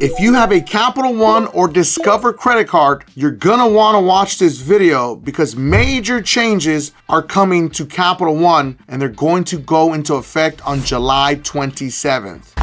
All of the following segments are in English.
If you have a Capital One or Discover credit card, you're gonna wanna watch this video because major changes are coming to Capital One and they're going to go into effect on July 27th.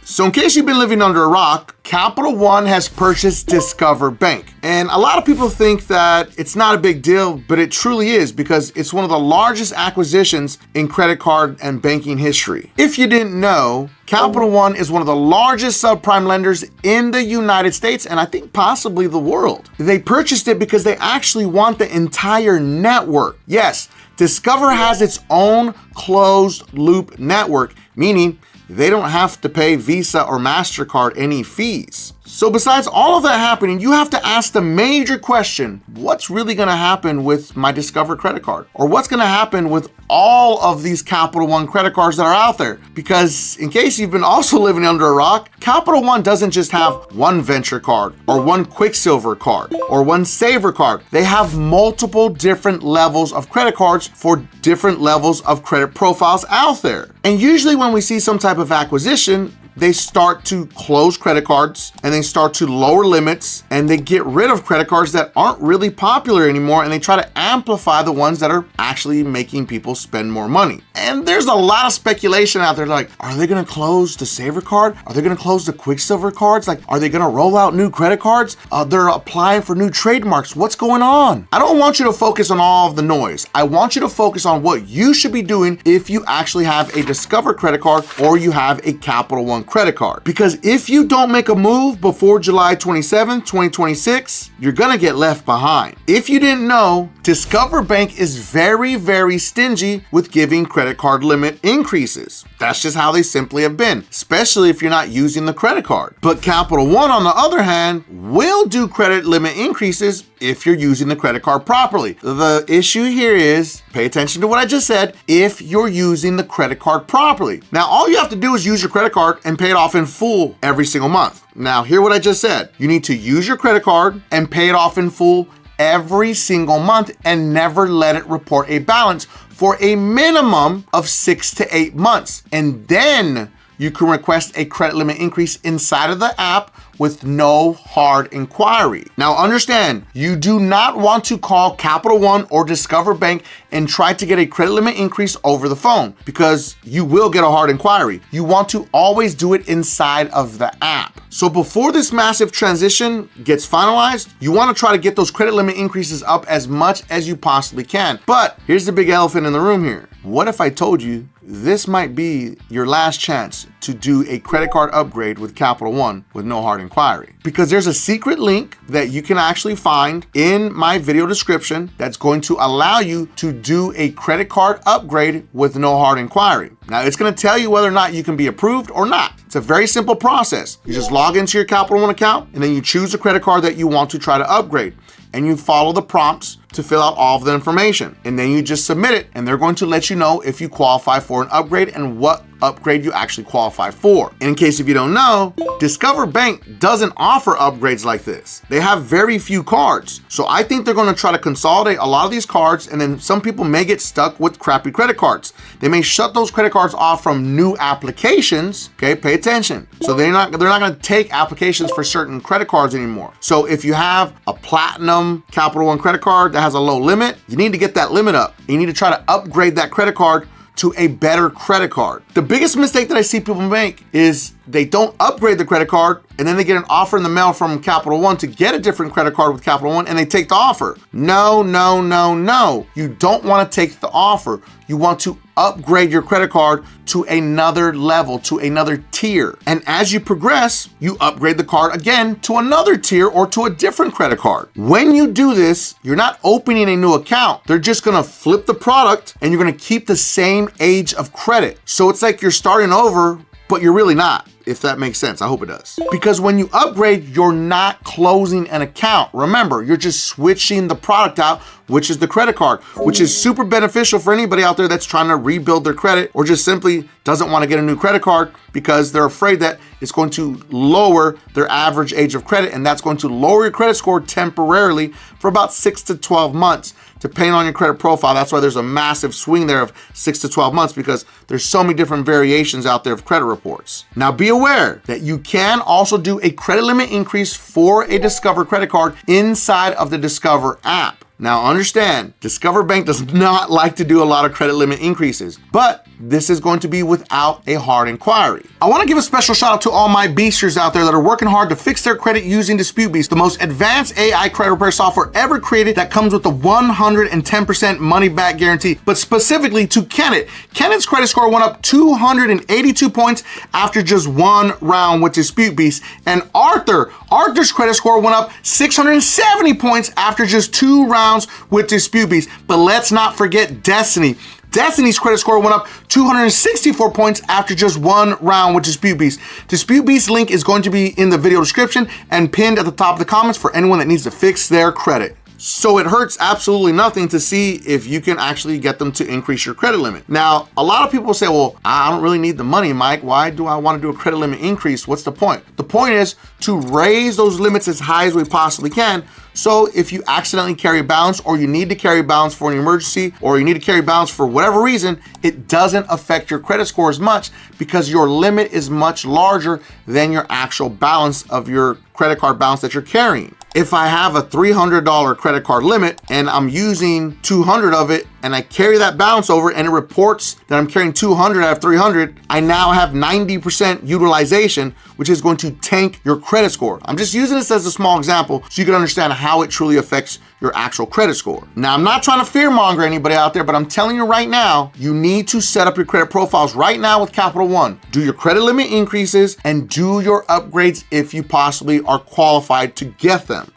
So in case you've been living under a rock, Capital One has purchased Discover Bank. And a lot of people think that it's not a big deal, but it truly is because it's one of the largest acquisitions in credit card and banking history. If you didn't know, Capital One is one of the largest subprime lenders in the United States and I think possibly the world. They purchased it because they actually want the entire network. Yes, Discover has its own closed loop network, meaning they don't have to pay Visa or MasterCard any fees. So besides all of that happening, you have to ask the major question, what's really gonna happen with my Discover credit card? Or what's gonna happen with all of these Capital One credit cards that are out there? Because in case you've been also living under a rock, Capital One doesn't just have one Venture card or one Quicksilver card or one Saver card. They have multiple different levels of credit cards for different levels of credit profiles out there. And usually when we see some type of acquisition, they start to close credit cards and they start to lower limits and they get rid of credit cards that aren't really popular anymore and they try to amplify the ones that are actually making people spend more money. And there's a lot of speculation out there like, are they gonna close the Saver card? Are they gonna close the Quicksilver cards? Like, are they gonna roll out new credit cards? They're applying for new trademarks. What's going on? I don't want you to focus on all of the noise. I want you to focus on what you should be doing if you actually have a Discover credit card or you have a Capital One credit card. Because if you don't make a move before July 27th, 2026, you're gonna get left behind. If you didn't know, Discover Bank is very, very stingy with giving credit card limit increases. That's just how they simply have been, especially if you're not using the credit card. But Capital One, on the other hand, will do credit limit increases if you're using the credit card properly. The issue here is, pay attention to what I just said, if you're using the credit card properly. Now, all you have to do is use your credit card and pay it off in full every single month. Now, hear what I just said. You need to use your credit card and pay it off in full every single month and never let it report a balance for a minimum of 6 to 8 months. And then you can request a credit limit increase inside of the app with no hard inquiry. Now understand, you do not want to call Capital One or Discover Bank and try to get a credit limit increase over the phone because you will get a hard inquiry. You want to always do it inside of the app. So before this massive transition gets finalized, you want to try to get those credit limit increases up as much as you possibly can. But here's the big elephant in the room here. What if I told you this might be your last chance to do a credit card upgrade with Capital One with no hard inquiry? Because there's a secret link that you can actually find in my video description that's going to allow you to do a credit card upgrade with no hard inquiry. Now, it's going to tell you whether or not you can be approved or not. It's a very simple process. You just log into your Capital One account and then you choose the credit card that you want to try to upgrade. And you follow the prompts to fill out all of the information. And then you just submit it and they're going to let you know if you qualify for an upgrade and what upgrade you actually qualify for. In case if you don't know, Discover Bank doesn't offer upgrades like this. They have very few cards. So I think they're gonna try to consolidate a lot of these cards and then some people may get stuck with crappy credit cards. They may shut those credit cards off from new applications, okay, pay attention. So they're not gonna take applications for certain credit cards anymore. So if you have a platinum Capital One credit card that has a low limit, you need to get that limit up. You need to try to upgrade that credit card to a better credit card. The biggest mistake that I see people make is they don't upgrade the credit card and then they get an offer in the mail from Capital One to get a different credit card with Capital One and they take the offer. No, no, no, no. You don't want to take the offer. You want to upgrade your credit card to another level, to another tier. And as you progress, you upgrade the card again to another tier or to a different credit card. When you do this, you're not opening a new account. They're just gonna flip the product and you're gonna keep the same age of credit. So it's like you're starting over, but you're really not. if that makes sense. I hope it does. Because when you upgrade, you're not closing an account. Remember, you're just switching the product out, which is the credit card, which is super beneficial for anybody out there that's trying to rebuild their credit or just simply doesn't want to get a new credit card because they're afraid that it's going to lower their average age of credit, and that's going to lower your credit score temporarily for about 6 to 12 months, depending on your credit profile. That's why there's a massive swing there of 6 to 12 months, because there's so many different variations out there of credit reports. Now be aware that you can also do a credit limit increase for a Discover credit card inside of the Discover app. Now understand, Discover Bank does not like to do a lot of credit limit increases, but this is going to be without a hard inquiry. I want to give a special shout out to all my beasters out there that are working hard to fix their credit using DisputeBeast, the most advanced AI credit repair software ever created that comes with the 110% money back guarantee. But specifically to Kenneth. Kenneth's credit score went up 282 points after just one round with DisputeBeast. And Arthur's credit score went up 670 points after just 2 rounds with DisputeBeast. But let's not forget Destiny. Destiny's credit score went up 264 points after just 1 round with DisputeBeast. DisputeBeast link is going to be in the video description and pinned at the top of the comments for anyone that needs to fix their credit. So it hurts absolutely nothing to see if you can actually get them to increase your credit limit. Now, a lot of people say, well, I don't really need the money, Mike. Why do I want to do a credit limit increase? What's the point? The point is to raise those limits as high as we possibly can. So if you accidentally carry a balance, or you need to carry a balance for an emergency, or you need to carry a balance for whatever reason, it doesn't affect your credit score as much because your limit is much larger than your actual balance of your credit card balance that you're carrying. If I have a $300 credit card limit and I'm using 200 of it and I carry that balance over and it reports that I'm carrying 200 out of 300, I now have 90% utilization, which is going to tank your credit score. I'm just using this as a small example so you can understand how it truly affects your actual credit score. Now, I'm not trying to fearmonger anybody out there, but I'm telling you right now, you need to set up your credit profiles right now with Capital One. Do your credit limit increases and do your upgrades if you possibly are qualified to get them.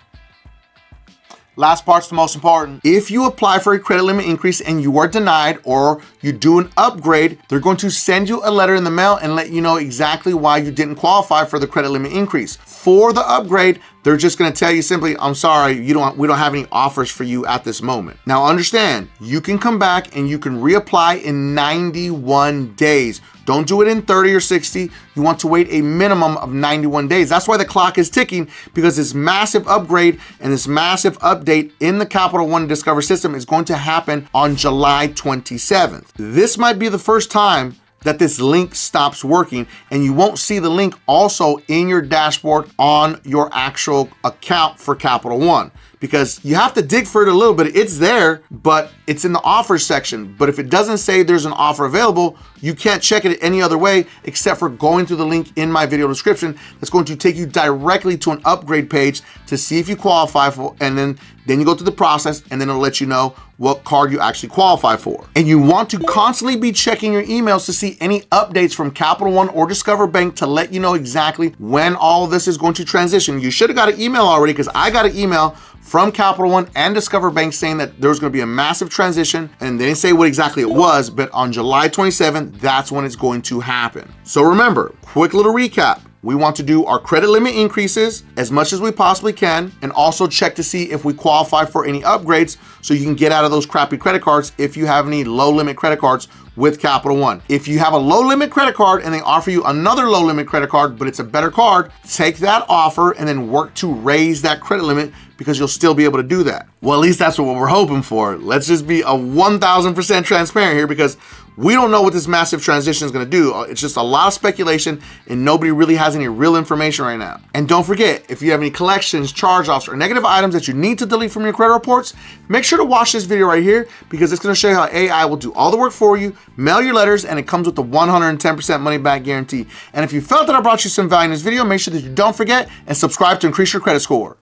Last part's the most important. If you apply for a credit limit increase and you are denied, or you do an upgrade, they're going to send you a letter in the mail and let you know exactly why you didn't qualify for the credit limit increase. For the upgrade, they're just going to tell you simply, I'm sorry, we don't have any offers for you at this moment. Now understand, you can come back and you can reapply in 91 days. Don't do it in 30 or 60. You want to wait a minimum of 91 days. That's why the clock is ticking, because this massive upgrade and this massive update in the Capital One Discover system is going to happen on July 27th. This might be the first time that this link stops working, and you won't see the link also in your dashboard on your actual account for Capital One, because you have to dig for it a little bit. It's there, but it's in the offers section. But if it doesn't say there's an offer available, you can't check it any other way except for going through the link in my video description. That's going to take you directly to an upgrade page to see if you qualify for, and then you go through the process, and then it'll let you know what card you actually qualify for. And you want to constantly be checking your emails to see any updates from Capital One or Discover Bank to let you know exactly when all of this is going to transition. You should have got an email already, because I got an email from Capital One and Discover Bank saying that there was going to be a massive transition, and they didn't say what exactly it was, but on July 27th, that's when it's going to happen. So remember, quick little recap. We want to do our credit limit increases as much as we possibly can, and also check to see if we qualify for any upgrades so you can get out of those crappy credit cards if you have any low limit credit cards with Capital One. If you have a low limit credit card and they offer you another low limit credit card, but it's a better card, take that offer and then work to raise that credit limit, because you'll still be able to do that. Well, at least that's what we're hoping for. Let's just be a 1000% transparent here, because we don't know what this massive transition is going to do. It's just a lot of speculation, and nobody really has any real information right now. And don't forget, if you have any collections, charge-offs, or negative items that you need to delete from your credit reports, make sure to watch this video right here, because it's going to show you how AI will do all the work for you, mail your letters, and it comes with the 110% money back guarantee. And if you felt that I brought you some value in this video, make sure that you don't forget and subscribe to increase your credit score.